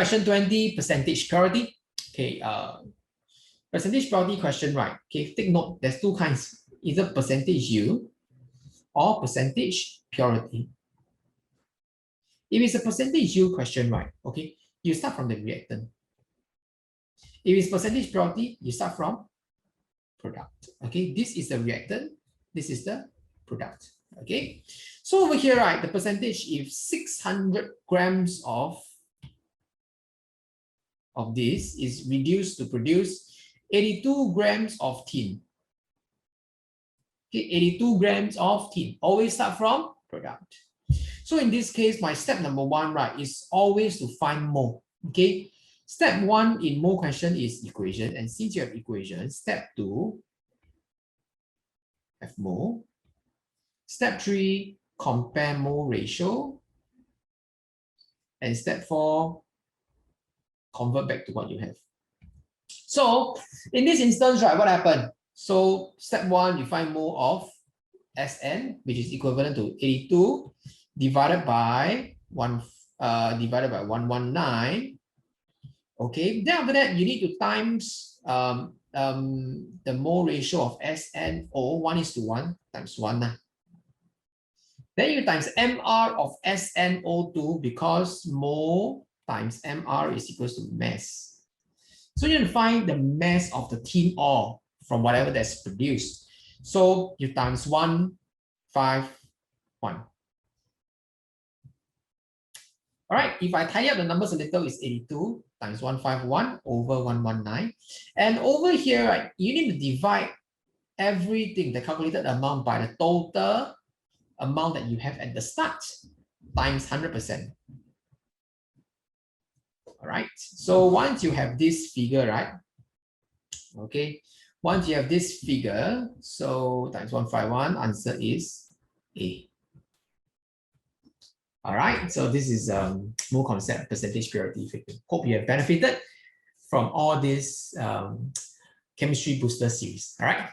Question 20, percentage purity. Okay, percentage purity question, right? Okay, take note, there's two kinds, either percentage yield or percentage purity. If it's a percentage yield question, right? Okay, you start from the reactant. If it's percentage purity, you start from product. Okay, this is the reactant, this is the product. Okay, so over here, right, the percentage, if 600 grams of this is reduced to produce 82 grams of tin. Okay, 82 grams of tin. Always start from product. So in this case, my step number one, right, is always to find mole. Okay, step one in mole question is equation, and since you have equation, step two, have mole. Step three, compare mole ratio. And step four, convert back to what you have. So in this instance, right, what happened? So step one, you find mole of Sn, which is equivalent to 82 divided by 119. Okay, then after that, you need to times the mole ratio of SNO, 1:1 times 1. Then you times MR of SNO2 because mole times MR is equals to mass. So you need to find the mass of the tin ore from whatever that's produced. So you times 151. All right, if I tidy up the numbers a little, it's 82 times 151 over 119. And over here, right, you need to divide everything, the calculated amount, by the total amount that you have at the start times 100%. All right, so once you have this figure, right? Okay, once you have this figure, so times 151, answer is A. All right, so this is mole concept, percentage purity effective. Hope you have benefited from all this chemistry booster series. All right.